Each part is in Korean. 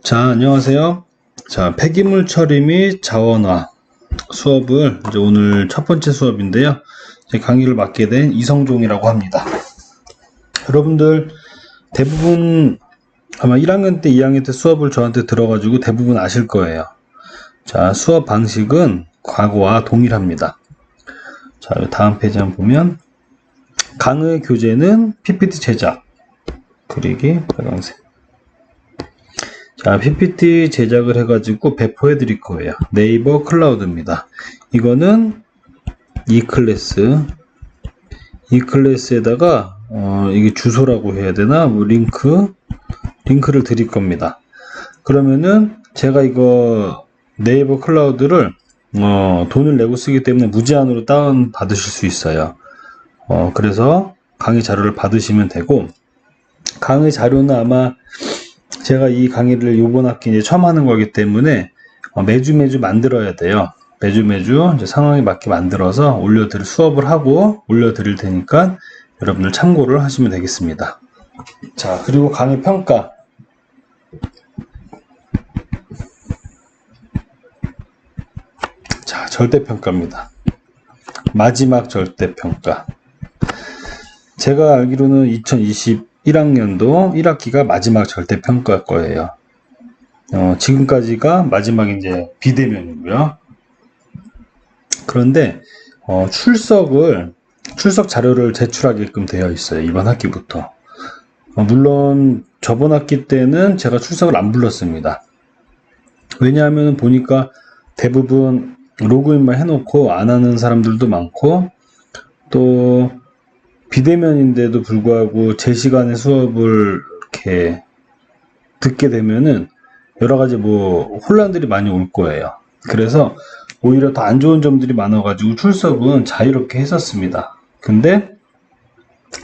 자, 안녕하세요. 자, 폐기물 처리 및 자원화 수업을 이제 오늘 첫 번째 수업인데요. 제 강의를 맡게 된 이성종이라고 합니다. 여러분들 대부분 아마 1학년 때, 2학년 때 수업을 저한테 들어가지고 대부분 아실 거예요. 자, 수업 방식은 과거와 동일합니다. 자, 다음 페이지 한번 보면 강의 교재는 PPT 제작, 그리기 빨간색. 자, PPT 제작을 해가지고 배포해 드릴 거예요. 네이버 클라우드입니다. 이거는 이클래스에다가 이게 주소라고 해야 되나? 뭐 링크를 드릴 겁니다. 그러면은 제가 이거 네이버 클라우드를 돈을 내고 쓰기 때문에 무제한으로 다운 받으실 수 있어요. 그래서 강의 자료를 받으시면 되고, 강의 자료는 아마 제가 이 강의를 이번 학기 이제 처음 하는 거기 때문에 매주 만들어야 돼요. 매주 이제 상황에 맞게 만들어서 수업을 하고 올려드릴 테니까 여러분들 참고를 하시면 되겠습니다. 자, 그리고 강의 평가. 자, 절대평가입니다. 마지막 절대평가. 제가 알기로는 2021학년도 1학기가 마지막 절대평가일 거예요. 지금까지가 마지막 이제 비대면이고요. 그런데 출석 자료를 제출하게끔 되어 있어요. 이번 학기부터. 물론 저번 학기 때는 제가 출석을 안 불렀습니다. 왜냐하면 보니까 대부분 로그인만 해놓고 안 하는 사람들도 많고, 또 비대면인데도 불구하고 제 시간에 수업을 이렇게 듣게 되면은 여러 가지 혼란들이 많이 올 거예요. 그래서 오히려 더 안 좋은 점들이 많아가지고 출석은 자유롭게 했었습니다. 근데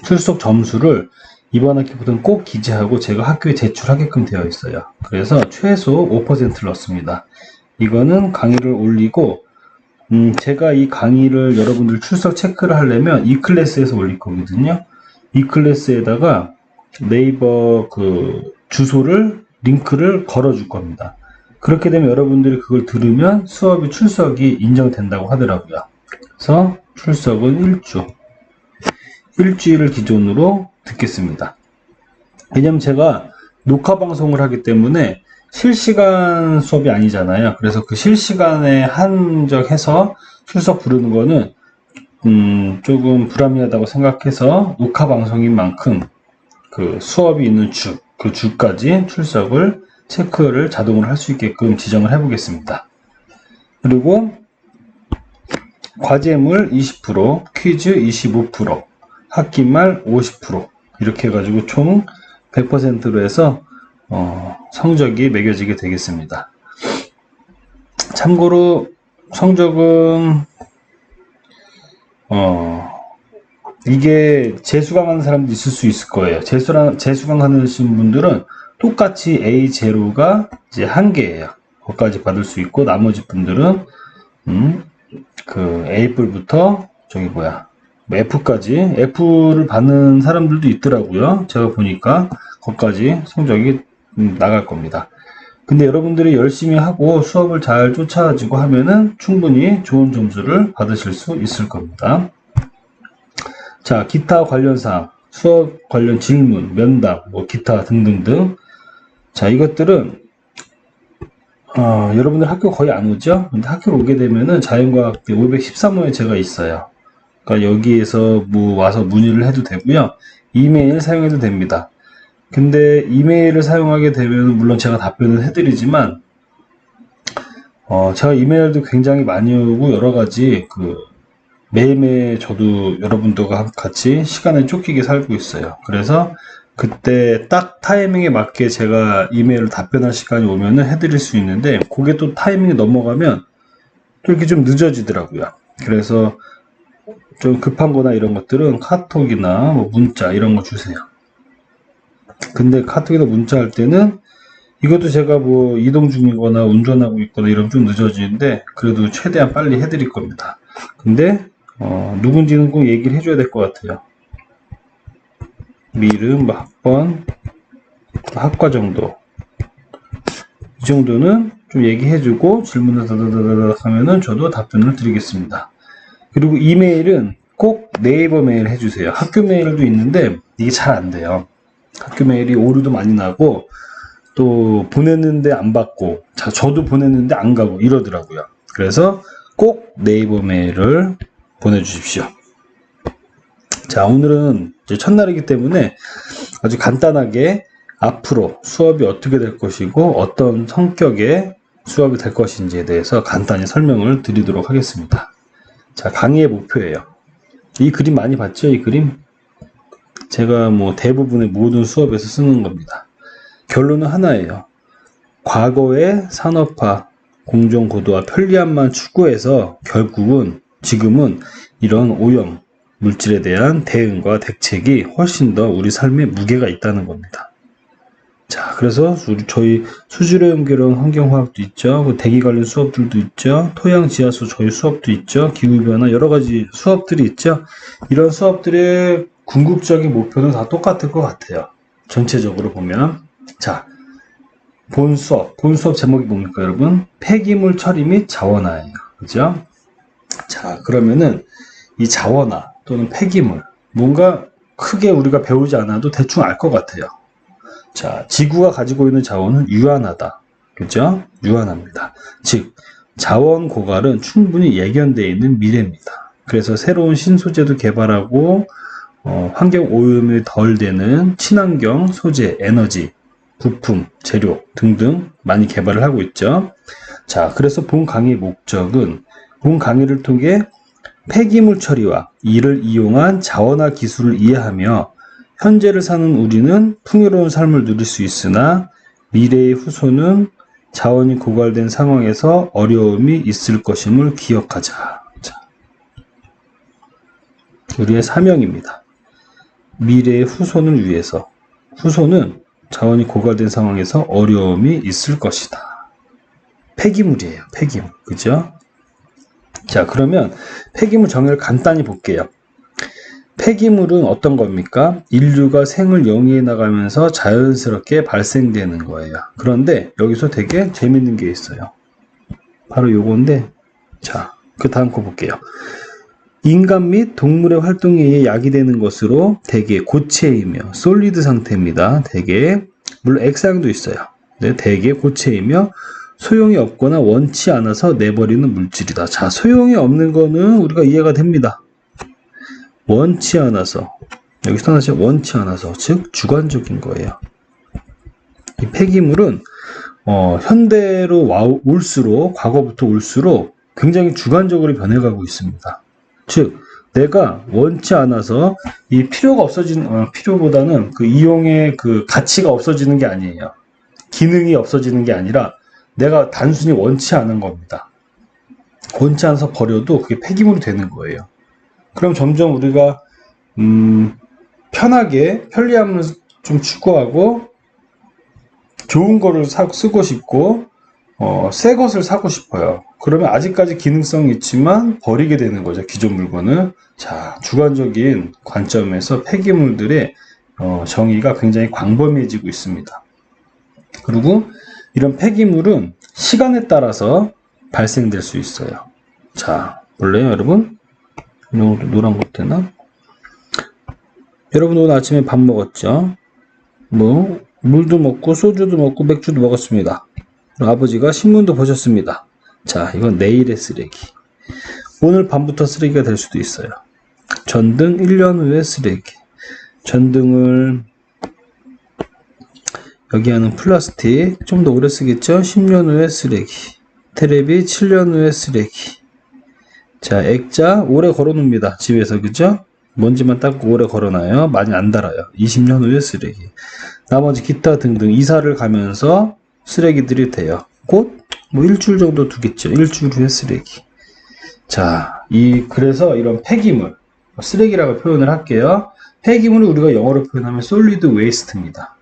출석 점수를 이번 학기부터는 꼭 기재하고 제가 학교에 제출하게끔 되어 있어요. 그래서 최소 5%를 넣습니다. 이거는 강의를 올리고, 제가 이 강의를 여러분들 출석 체크를 하려면 이 클래스에서 올릴 거거든요. 이 클래스에다가 네이버 주소를, 링크를 걸어줄 겁니다. 그렇게 되면 여러분들이 그걸 들으면 출석이 인정된다고 하더라고요. 그래서 출석은 일주일을 기준으로 듣겠습니다. 왜냐면 제가 녹화 방송을 하기 때문에 실시간 수업이 아니잖아요. 그래서 그 실시간에 한적해서 출석 부르는 거는 조금 불합리하다고 생각해서 녹화 방송인 만큼 그 수업이 있는 그 주까지 출석을 체크를 자동으로 할 수 있게끔 지정을 해 보겠습니다. 그리고 과제물 20%, 퀴즈 25%, 학기말 50% 이렇게 해가지고 총 100%로 해서 성적이 매겨지게 되겠습니다. 참고로 성적은 이게 재수강하는 사람도 있을 수 있을 거예요. 재수강하는 분들은 똑같이 A0가 이제 1개예요. 거기까지 받을 수 있고, 나머지 분들은 A뿔부터 F까지 F를 받는 사람들도 있더라고요. 제가 보니까 거기까지 성적이 나갈 겁니다. 근데 여러분들이 열심히 하고 수업을 잘 쫓아가지고 하면은 충분히 좋은 점수를 받으실 수 있을 겁니다. 자, 기타 관련 사항, 수업 관련 질문, 면담, 기타 등등등. 자, 이것들은 여러분들 학교 거의 안 오죠? 근데 학교를 오게 되면은 자연과학대 513호에 제가 있어요. 그러니까 여기에서 와서 문의를 해도 되고요. 이메일 사용해도 됩니다. 근데 이메일을 사용하게 되면 물론 제가 답변을 해드리지만 제가 이메일도 굉장히 많이 오고 여러 가지 매일매일 저도 여러분들과 같이 시간에 쫓기게 살고 있어요. 그래서 그때 딱 타이밍에 맞게 제가 이메일로 답변할 시간이 오면은 해드릴 수 있는데, 그게 또 타이밍이 넘어가면 또 이렇게 좀 늦어지더라고요. 그래서 좀 급한 거나 이런 것들은 카톡이나 문자 이런 거 주세요. 근데 카톡이나 문자 할 때는 이것도 제가 이동 중이거나 운전하고 있거나 이러면 좀 늦어지는데 그래도 최대한 빨리 해드릴 겁니다. 근데 누군지는 꼭 얘기를 해줘야 될 것 같아요. 이름, 학번, 학과 정도. 이 정도는 좀 얘기해주고 질문을 다다다다닥 하면은 저도 답변을 드리겠습니다. 그리고 이메일은 꼭 네이버 메일 해주세요. 학교 메일도 있는데 이게 잘 안 돼요. 학교 메일이 오류도 많이 나고 또 보냈는데 안 받고 저도 보냈는데 안 가고 이러더라고요. 그래서 꼭 네이버 메일을 보내주십시오. 자, 오늘은 이제 첫날이기 때문에 아주 간단하게 앞으로 수업이 어떻게 될 것이고 어떤 성격의 수업이 될 것인지에 대해서 간단히 설명을 드리도록 하겠습니다. 자, 강의의 목표예요. 이 그림 많이 봤죠? 이 그림? 제가 뭐 대부분의 모든 수업에서 쓰는 겁니다. 결론은 하나예요. 과거의 산업화, 공정고도와 편리함만 추구해서 결국은 지금은 이런 오염, 물질에 대한 대응과 대책이 훨씬 더 우리 삶에 무게가 있다는 겁니다. 자, 그래서 저희 수질오염 계량 환경화학도 있죠. 그 대기 관련 수업들도 있죠. 토양 지하수 저희 수업도 있죠. 기후변화 여러 가지 수업들이 있죠. 이런 수업들의 궁극적인 목표는 다 똑같을 것 같아요. 전체적으로 보면. 자, 본 수업 제목이 뭡니까, 여러분? 폐기물 처리 및 자원화예요. 그죠? 자, 그러면은 이 자원화 또는 폐기물, 뭔가 크게 우리가 배우지 않아도 대충 알 것 같아요. 자, 지구가 가지고 있는 자원은 유한하다. 그죠? 유한합니다. 즉, 자원 고갈은 충분히 예견되어 있는 미래입니다. 그래서 새로운 신소재도 개발하고 환경 오염이 덜 되는 친환경 소재, 에너지, 부품, 재료 등등 많이 개발을 하고 있죠. 자, 그래서 본 강의의 목적은 본 강의를 통해 폐기물 처리와 이를 이용한 자원화 기술을 이해하며 현재를 사는 우리는 풍요로운 삶을 누릴 수 있으나 미래의 후손은 자원이 고갈된 상황에서 어려움이 있을 것임을 기억하자. 자, 우리의 사명입니다. 미래의 후손을 위해서. 후손은 자원이 고갈된 상황에서 어려움이 있을 것이다. 폐기물이에요. 폐기물. 그죠? 자, 그러면 폐기물 정의를 간단히 볼게요. 폐기물은 어떤 겁니까? 인류가 생을 영위해 나가면서 자연스럽게 발생되는 거예요. 그런데 여기서 되게 재밌는 게 있어요. 바로 요건데, 자, 그 다음 거 볼게요. 인간 및 동물의 활동에 의해 야기되는 것으로 대개 고체이며 솔리드 상태입니다. 대개, 물론 액상도 있어요. 네, 대개 고체이며 소용이 없거나 원치 않아서 내버리는 물질이다. 자, 소용이 없는 거는 우리가 이해가 됩니다. 원치 않아서, 여기서 하나씩 원치 않아서, 즉 주관적인 거예요. 이 폐기물은 현대로 올수록, 과거부터 올수록 굉장히 주관적으로 변해가고 있습니다. 즉 내가 원치 않아서 이 필요가 없어지는, 필요보다는 그 이용의 그 가치가 없어지는 게 아니에요. 기능이 없어지는 게 아니라 내가 단순히 원치 않은 겁니다. 원치 않아서 버려도 그게 폐기물이 되는 거예요. 그럼 점점 우리가 편하게 편리함을 좀 추구하고 좋은 거를 쓰고 싶고 새 것을 사고 싶어요. 그러면 아직까지 기능성이 있지만 버리게 되는 거죠. 기존 물건을. 자, 주관적인 관점에서 폐기물들의 정의가 굉장히 광범위해지고 있습니다. 그리고 이런 폐기물은 시간에 따라서 발생될 수 있어요. 자, 볼래요, 여러분? 노란 것 되나? 여러분 오늘 아침에 밥 먹었죠? 뭐 물도 먹고 소주도 먹고 맥주도 먹었습니다. 아버지가 신문도 보셨습니다. 자, 이건 내일의 쓰레기. 오늘 밤부터 쓰레기가 될 수도 있어요. 전등 1년 후의 쓰레기. 전등을 여기 하는 플라스틱 좀 더 오래 쓰겠죠? 10년 후의 쓰레기. 테레비 7년 후의 쓰레기. 자, 액자 오래 걸어놓습니다. 집에서. 그죠? 먼지만 닦고 오래 걸어놔요. 많이 안 달아요. 20년 후에 쓰레기. 나머지 기타 등등 이사를 가면서 쓰레기들이 돼요. 곧 뭐 일주일 정도 두겠죠. 일주일 후에 쓰레기. 자, 그래서 이런 폐기물, 쓰레기라고 표현을 할게요. 폐기물을 우리가 영어로 표현하면 solid waste입니다.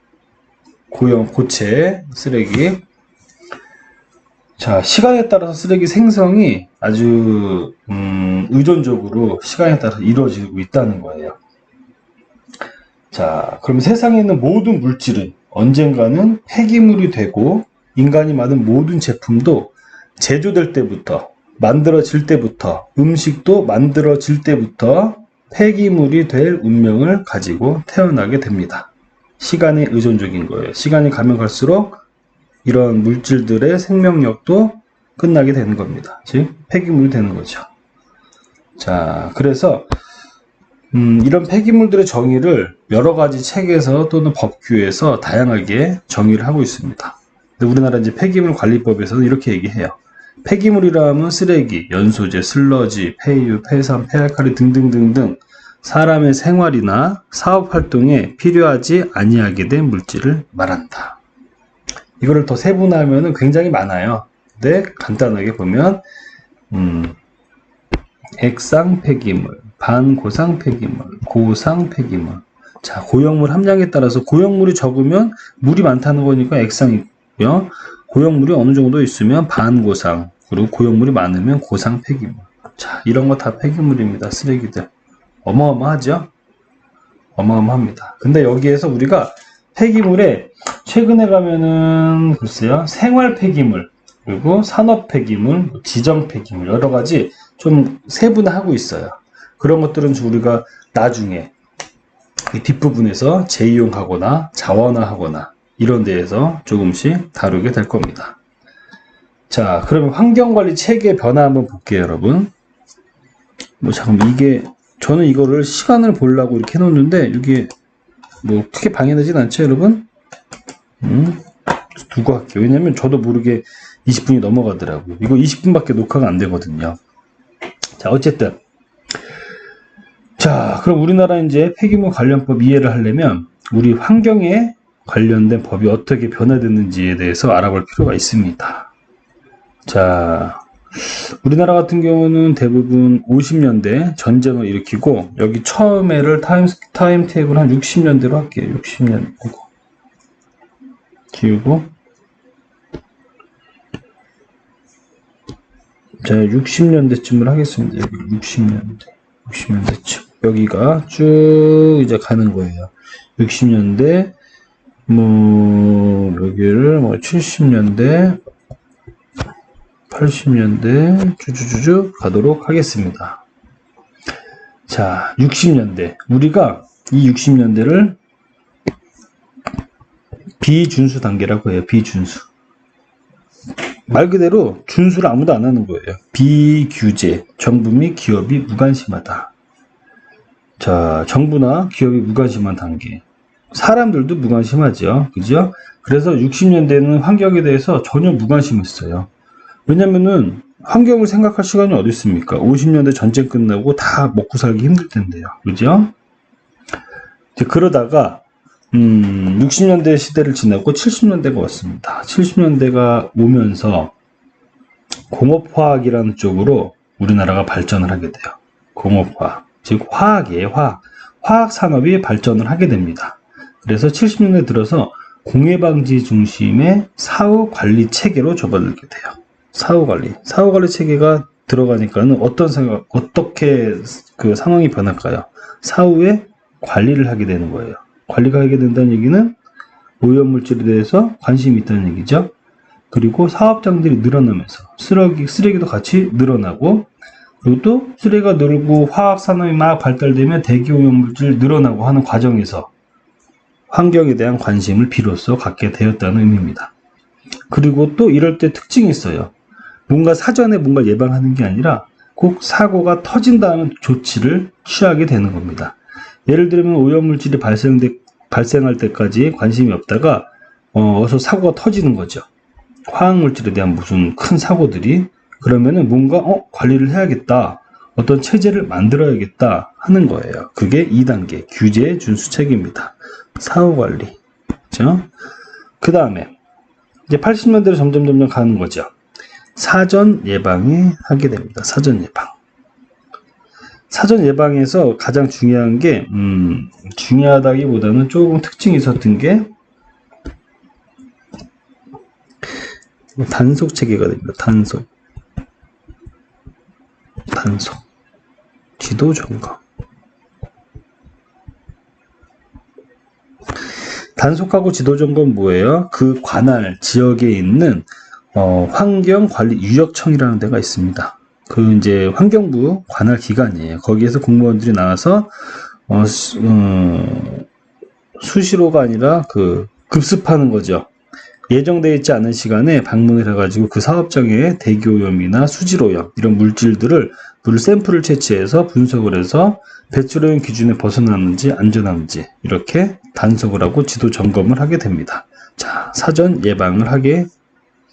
고체 쓰레기. 자, 시간에 따라서 쓰레기 생성이 아주 의존적으로 시간에 따라서 이루어지고 있다는 거예요. 자, 그럼 세상에 있는 모든 물질은 언젠가는 폐기물이 되고 인간이 만든 모든 제품도 제조될 때부터, 만들어질 때부터, 음식도 만들어질 때부터 폐기물이 될 운명을 가지고 태어나게 됩니다. 시간에 의존적인 거예요. 시간이 가면 갈수록 이런 물질들의 생명력도 끝나게 되는 겁니다. 즉 폐기물이 되는 거죠. 자, 그래서 이런 폐기물들의 정의를 여러 가지 책에서 또는 법규에서 다양하게 정의를 하고 있습니다. 근데 우리나라 이제 폐기물 관리법에서는 이렇게 얘기해요. 폐기물이라 하면 쓰레기, 연소제, 슬러지, 폐유, 폐산, 폐알칼리 등등등등 사람의 생활이나 사업 활동에 필요하지 아니하게 된 물질을 말한다. 이거를 더 세분화하면 굉장히 많아요. 근데 간단하게 보면 액상 폐기물, 반고상 폐기물, 고상 폐기물. 자, 고형물 함량에 따라서 고형물이 적으면 물이 많다는 거니까 액상이고요. 고형물이 어느 정도 있으면 반고상, 그리고 고형물이 많으면 고상 폐기물. 자, 이런 거 다 폐기물입니다. 쓰레기들. 어마어마하죠? 어마어마합니다. 근데 여기에서 우리가 폐기물에 최근에 가면은 글쎄요, 생활 폐기물, 그리고 산업 폐기물, 지정 폐기물 여러 가지 좀 세분화하고 있어요. 그런 것들은 우리가 나중에 이 뒷부분에서 재이용하거나 자원화하거나 이런 데에서 조금씩 다루게 될 겁니다. 자, 그러면 환경관리 체계 변화 한번 볼게요, 여러분. 잠깐만, 이게 저는 이거를 시간을 보려고 이렇게 해놓는데 이게 뭐 크게 방해되진 않죠, 여러분? 두고 할게요. 왜냐면 저도 모르게 20분이 넘어가더라고요. 이거 20분밖에 녹화가 안 되거든요. 자, 어쨌든. 자, 그럼 우리나라 이제 폐기물 관련법 이해를 하려면 우리 환경에 관련된 법이 어떻게 변화됐는지에 대해서 알아볼 필요가 있습니다. 자, 우리나라 같은 경우는 대부분 50년대 전쟁을 일으키고 여기 처음에를 타임 테이블 한 60년대로 할게요. 60년 지우고 자 60년대쯤을 하겠습니다. 60년대쯤 여기가 쭉 이제 가는 거예요. 60년대 뭐 여기를 뭐 70년대 80년대 쭉쭉쭉 가도록 하겠습니다. 자, 60년대. 우리가 이 60년대를 비준수 단계라고 해요. 비준수. 말 그대로 준수를 아무도 안 하는 거예요. 비규제. 정부 및 기업이 무관심하다. 자, 정부나 기업이 무관심한 단계. 사람들도 무관심하죠. 그죠? 그래서 60년대는 환경에 대해서 전혀 무관심했어요. 왜냐면은 환경을 생각할 시간이 어디 있습니까? 50년대 전쟁 끝나고 다 먹고 살기 힘들 텐데요. 그죠? 이제 그러다가 60년대 시대를 지나고 70년대가 왔습니다. 70년대가 오면서 공업화학이라는 쪽으로 우리나라가 발전을 하게 돼요. 공업화학. 즉 화학이에요. 화학 산업이 발전을 하게 됩니다. 그래서 70년대 들어서 공해방지 중심의 사후 관리 체계로 접어들게 돼요. 사후 관리 체계가 들어가니까는 어떻게 그 상황이 변할까요? 사후에 관리를 하게 되는 거예요. 관리가 하게 된다는 얘기는 오염물질에 대해서 관심이 있다는 얘기죠. 그리고 사업장들이 늘어나면서 쓰레기도 같이 늘어나고 그리고 또 쓰레기가 늘고 화학산업이 막 발달되면 대기오염물질 늘어나고 하는 과정에서 환경에 대한 관심을 비로소 갖게 되었다는 의미입니다. 그리고 또 이럴 때 특징이 있어요. 뭔가 사전에 뭔가 예방하는 게 아니라 꼭 사고가 터진 다음에 조치를 취하게 되는 겁니다. 예를 들면 오염물질이 발생할 때까지 관심이 없다가 어서 사고가 터지는 거죠. 화학물질에 대한 무슨 큰 사고들이 그러면은 뭔가 관리를 해야겠다. 어떤 체제를 만들어야겠다 하는 거예요. 그게 2단계 규제 준수체계입니다. 사후관리. 그렇죠? 그 다음에 이제 80년대로 점점 가는 거죠. 사전 예방에 하게 됩니다. 사전 예방. 사전 예방에서 가장 중요한 게 중요하다기보다는 조금 특징이 있었던 게 단속 체계가 됩니다. 단속. 지도 점검. 단속하고 지도점검 뭐예요? 그 관할 지역에 있는 환경관리유역청이라는 데가 있습니다. 그 이제 환경부 관할 기관이에요. 거기에서 공무원들이 나와서 수시로가 아니라 그 급습하는 거죠. 예정되어 있지 않은 시간에 방문을 해가지고 그 사업장에 대기오염이나 수질오염 이런 물질들을 물 샘플을 채취해서 분석을 해서 배출오염 기준에 벗어나는지 안전한지 이렇게 단속을 하고 지도 점검을 하게 됩니다. 자, 사전 예방을 하게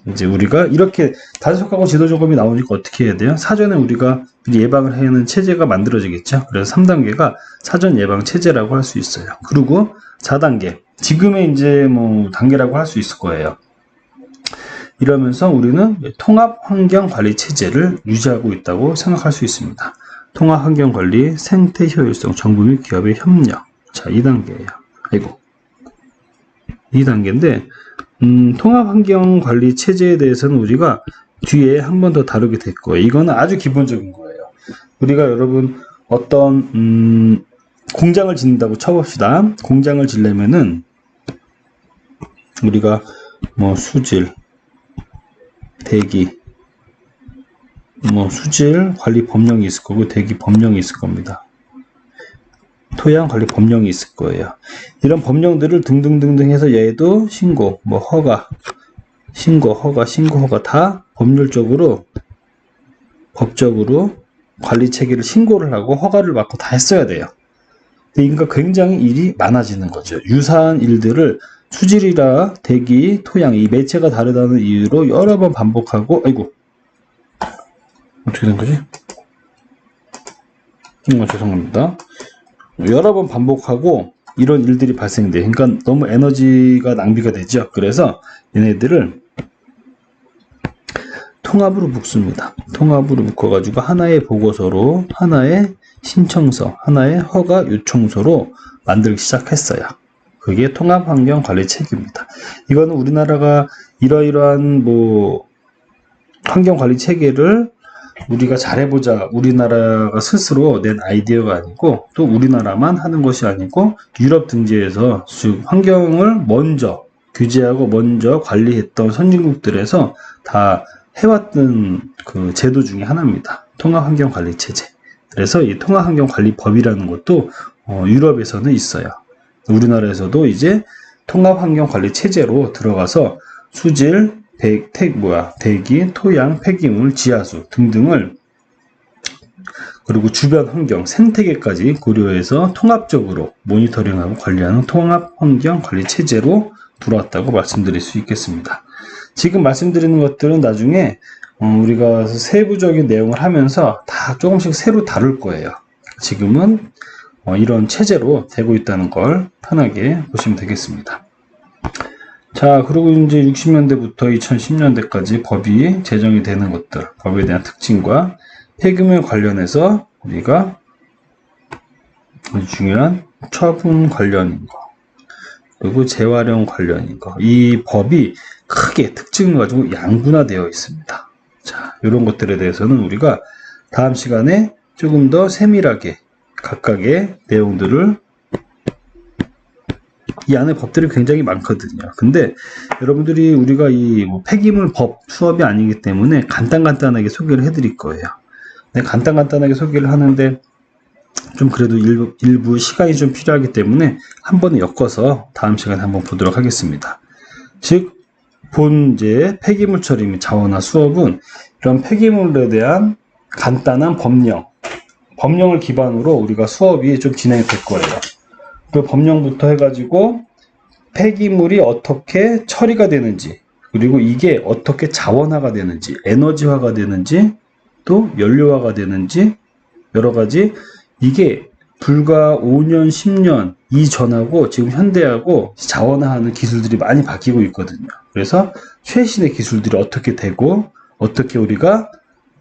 이제 우리가 이렇게 단속하고 지도 점검이 나오니까 어떻게 해야 돼요? 사전에 우리가 예방을 해야 하는 체제가 만들어지겠죠. 그래서 3단계가 사전 예방 체제라고 할 수 있어요. 그리고 4단계 지금의 이제 뭐 단계라고 할 수 있을 거예요. 이러면서 우리는 통합 환경 관리 체제를 유지하고 있다고 생각할 수 있습니다. 통합 환경 관리, 생태 효율성, 정부 및 기업의 협력. 자, 2단계예요. 아이고. 2단계인데 통합 환경 관리 체제에 대해서는 우리가 뒤에 한 번 더 다루게 될 거예요. 이거는 아주 기본적인 거예요. 우리가 여러분 어떤 공장을 짓는다고 쳐봅시다. 공장을 짓려면은 우리가 뭐 수질, 대기, 뭐 수질 관리 법령이 있을 거고 대기 법령이 있을 겁니다. 토양 관리 법령이 있을 거예요. 이런 법령들을 등등등등 해서 얘도 신고, 뭐 허가, 신고, 허가 다 법률적으로, 법적으로 관리 체계를 신고를 하고 허가를 받고 다 했어야 돼요. 그러니까 굉장히 일이 많아지는 거죠. 유사한 일들을 수질이라 대기, 토양 이 매체가 다르다는 이유로 여러 번 반복하고 아이고 어떻게 된 거지? 죄송합니다. 여러 번 반복하고 이런 일들이 발생돼. 그러니까 너무 에너지가 낭비가 되죠. 그래서 얘네들을 통합으로 묶습니다. 통합으로 묶어가지고 하나의 보고서로, 하나의 신청서, 하나의 허가 요청서로 만들기 시작했어요. 그게 통합환경관리체계입니다. 이거는 우리나라가 이러이러한 뭐 환경관리 체계를 우리가 잘해보자 우리나라가 스스로 낸 아이디어가 아니고 또 우리나라만 하는 것이 아니고 유럽 등지에서 즉 환경을 먼저 규제하고 먼저 관리했던 선진국들에서 다 해왔던 그 제도 중에 하나입니다. 통합환경관리체제. 그래서 이 통합환경관리법이라는 것도 유럽에서는 있어요. 우리나라에서도 이제 통합환경관리체제로 들어가서 수질, 대기, 토양, 폐기물, 지하수 등등을 그리고 주변 환경, 생태계까지 고려해서 통합적으로 모니터링하고 관리하는 통합환경관리체제로 들어왔다고 말씀드릴 수 있겠습니다. 지금 말씀드리는 것들은 나중에 우리가 세부적인 내용을 하면서 다 조금씩 새로 다룰 거예요. 지금은 이런 체제로 되고 있다는 걸 편하게 보시면 되겠습니다. 자, 그리고 이제 60년대부터 2010년대까지 법이 제정이 되는 것들, 법에 대한 특징과 폐기물 관련해서 우리가 아주 중요한 처분 관련인 거, 그리고 재활용 관련인 거, 이 법이 크게 특징을 가지고 양분화되어 있습니다. 자, 이런 것들에 대해서는 우리가 다음 시간에 조금 더 세밀하게 각각의 내용들을 이 안에 법들이 굉장히 많거든요. 근데 여러분들이 우리가 이 폐기물 법 수업이 아니기 때문에 간단하게 소개를 해드릴 거예요. 네, 간단하게 소개를 하는데 좀 그래도 일부 시간이 좀 필요하기 때문에 한 번에 엮어서 다음 시간에 한번 보도록 하겠습니다. 즉, 본 이제 폐기물 처리 및 자원화 수업은 이런 폐기물에 대한 간단한 법령을 기반으로 우리가 수업이 좀 진행이 될 거예요. 그 법령부터 해가지고 폐기물이 어떻게 처리가 되는지, 그리고 이게 어떻게 자원화가 되는지, 에너지화가 되는지, 또 연료화가 되는지, 여러 가지 이게 불과 5년, 10년 이전하고 지금 현대하고 자원화하는 기술들이 많이 바뀌고 있거든요. 그래서 최신의 기술들이 어떻게 되고 어떻게 우리가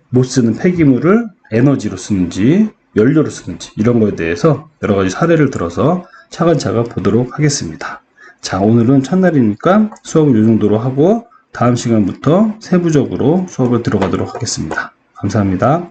못 쓰는 폐기물을 에너지로 쓰는지 연료로 쓰는지 이런 거에 대해서 여러 가지 사례를 들어서 차근차근 보도록 하겠습니다. 자, 오늘은 첫날이니까 수업을 이 정도로 하고 다음 시간부터 세부적으로 수업을 들어가도록 하겠습니다. 감사합니다.